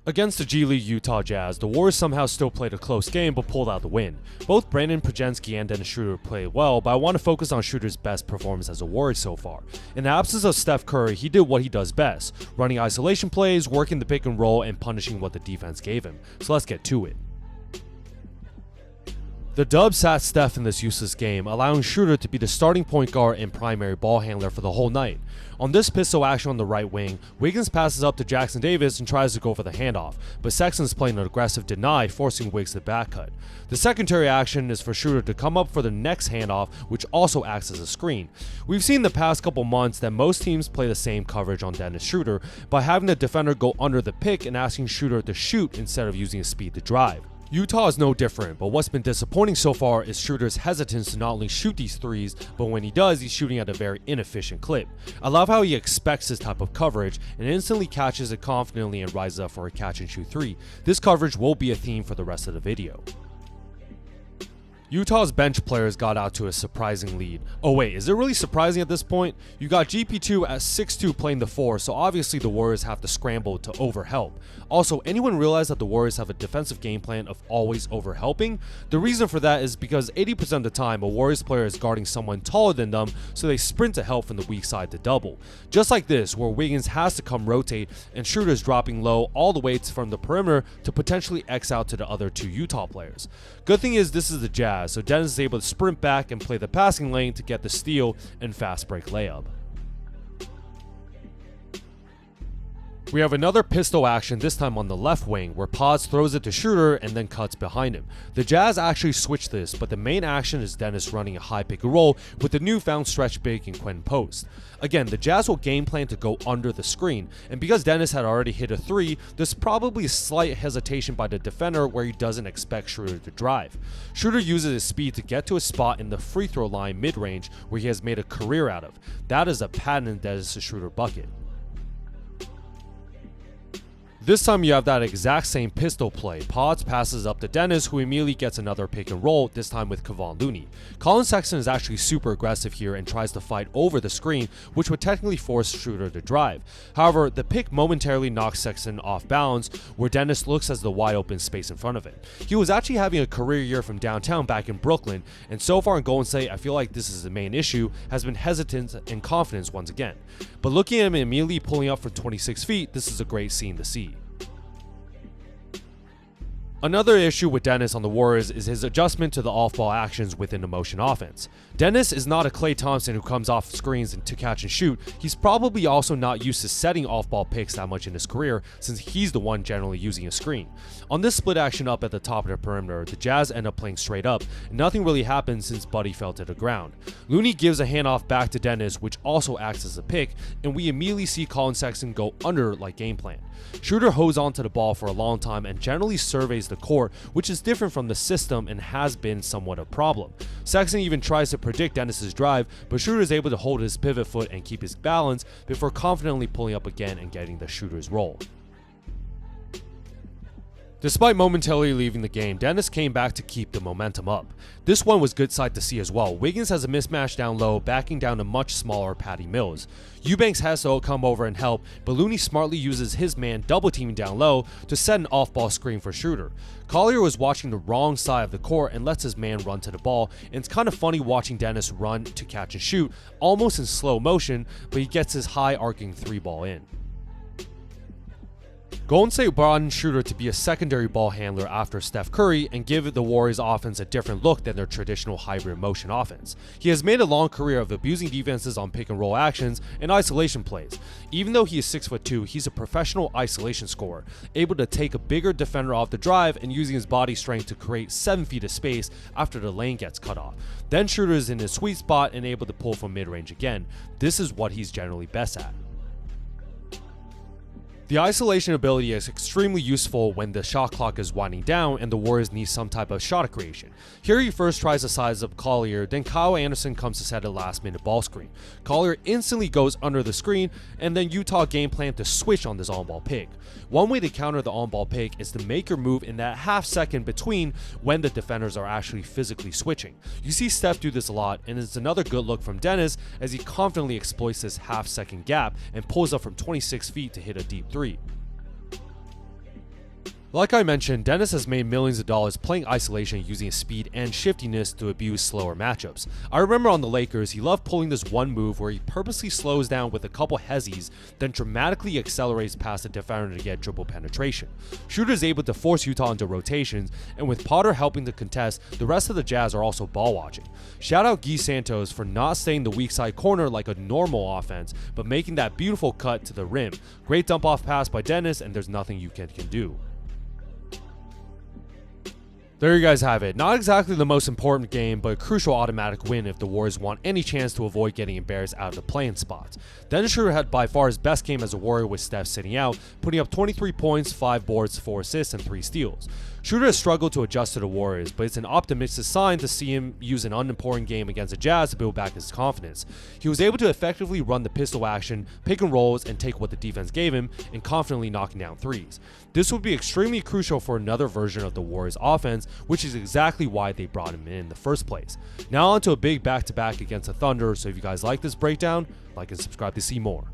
Against the G League Utah Jazz, the Warriors somehow still played a close game but pulled out the win. Both Brandin, Podziemski, and Dennis Schröder played well, but I want to focus on Schröder's best performance as a Warrior so far. In the absence of Steph Curry, he did what he does best, running isolation plays, working the pick and roll, and punishing what the defense gave him. So let's get to it. The dub sat Steph in this useless game, allowing Schröder to be the starting point guard and primary ball handler for the whole night. On this pistol action on the right wing, Wiggins passes up to Jackson Davis and tries to go for the handoff, but Sexton's playing an aggressive deny, forcing Wiggs to back cut. The secondary action is for Schröder to come up for the next handoff, which also acts as a screen. We've seen the past couple months that most teams play the same coverage on Dennis Schröder by having the defender go under the pick and asking Schröder to shoot instead of using his speed to drive. Utah is no different, but what's been disappointing so far is Schröder's hesitance to not only shoot these threes, but when he does, he's shooting at a very inefficient clip. I love how he expects this type of coverage and instantly catches it confidently and rises up for a catch and shoot three. This coverage will be a theme for the rest of the video. Utah's bench players got out to a surprising lead. Oh wait, is it really surprising at this point? You got GP2 at 6'2 playing the 4, so obviously the Warriors have to scramble to overhelp. Also, anyone realize that the Warriors have a defensive game plan of always overhelping? The reason for that is because 80% of the time a Warriors player is guarding someone taller than them, so they sprint to help from the weak side to double. Just like this, where Wiggins has to come rotate and Schröder's dropping low all the way from the perimeter to potentially X out to the other two Utah players. Good thing is this is the Jazz, so Dennis is able to sprint back and play the passing lane to get the steal and fast break layup. We have another pistol action, this time on the left wing, where Pods throws it to Schröder and then cuts behind him. The Jazz actually switched this, but the main action is Dennis running a high pick and roll with the newfound stretch big in Quinn post. Again, the Jazz will game plan to go under the screen, and because Dennis had already hit a three, there's probably a slight hesitation by the defender where he doesn't expect Schröder to drive. Schröder uses his speed to get to a spot in the free throw line mid-range where he has made a career out of. That is a patent Dennis Schröder bucket. This time you have that exact same pistol play. Pods passes up to Dennis, who immediately gets another pick and roll, this time with Kevon Looney. Colin Sexton is actually super aggressive here and tries to fight over the screen, which would technically force Schröder to drive. However, the pick momentarily knocks Sexton off balance, where Dennis looks as the wide open space in front of him. He was actually having a career year from downtown back in Brooklyn, and so far in Golden State, I feel like this is the main issue, has been hesitance and confidence once again. But looking at him immediately pulling up from 26 feet, this is a great scene to see. Another issue with Dennis on the Warriors is his adjustment to the off-ball actions within the motion offense. Dennis is not a Klay Thompson who comes off screens to catch and shoot. He's probably also not used to setting off-ball picks that much in his career, since he's the one generally using a screen. On this split action up at the top of the perimeter, the Jazz end up playing straight up, and nothing really happens since Buddy fell to the ground. Looney gives a handoff back to Dennis, which also acts as a pick, and we immediately see Colin Sexton go under like game plan. Schröder holds onto the ball for a long time and generally surveys the court, which is different from the system and has been somewhat a problem. Sexton even tries to predict Dennis's drive, but Schröder is able to hold his pivot foot and keep his balance before confidently pulling up again and getting the shooter's roll. Despite momentarily leaving the game, Dennis came back to keep the momentum up. This one was good sight to see as well. Wiggins has a mismatch down low, backing down a much smaller Patty Mills. Eubanks has to come over and help, but Looney smartly uses his man double teaming down low to set an off-ball screen for Schröder. Collier was watching the wrong side of the court and lets his man run to the ball, and it's kind of funny watching Dennis run to catch and shoot, almost in slow motion, but he gets his high arcing three ball in. Golden State brought in Schröder to be a secondary ball handler after Steph Curry and give the Warriors offense a different look than their traditional hybrid motion offense. He has made a long career of abusing defenses on pick and roll actions and isolation plays. Even though he is 6'2", he's a professional isolation scorer, able to take a bigger defender off the drive and using his body strength to create 7 feet of space after the lane gets cut off. Then Schröder is in his sweet spot and able to pull from mid-range again. This is what he's generally best at. The isolation ability is extremely useful when the shot clock is winding down and the Warriors need some type of shot creation. Here he first tries to size up Collier, then Kyle Anderson comes to set a last minute ball screen. Collier instantly goes under the screen, and then Utah game plan to switch on this on-ball pick. One way to counter the on-ball pick is to make your move in that half second between when the defenders are actually physically switching. You see Steph do this a lot, and it's another good look from Dennis as he confidently exploits this half second gap and pulls up from 26 feet to hit a deep three. Like I mentioned, Dennis has made millions of dollars playing isolation using his speed and shiftiness to abuse slower matchups. I remember on the Lakers, he loved pulling this one move where he purposely slows down with a couple hezzies, then dramatically accelerates past the defender to get dribble penetration. Schröder is able to force Utah into rotations, and with Potter helping to contest, the rest of the Jazz are also ball watching. Shout out Guy Santos for not staying the weak side corner like a normal offense, but making that beautiful cut to the rim. Great dump off pass by Dennis, and there's nothing you can do. There you guys have it. Not exactly the most important game, but a crucial automatic win if the Warriors want any chance to avoid getting embarrassed out of the play-in spots. Dennis Schröder had by far his best game as a Warrior with Steph sitting out, putting up 23 points, 5 boards, 4 assists, and 3 steals. Schröder has struggled to adjust to the Warriors, but it's an optimistic sign to see him use an unimportant game against the Jazz to build back his confidence. He was able to effectively run the pistol action, pick and rolls, and take what the defense gave him, and confidently knocking down threes. This would be extremely crucial for another version of the Warriors offense, which is exactly why they brought him in the first place. Now on to a big back-to-back against the Thunder, so if you guys like this breakdown, like and subscribe to see more.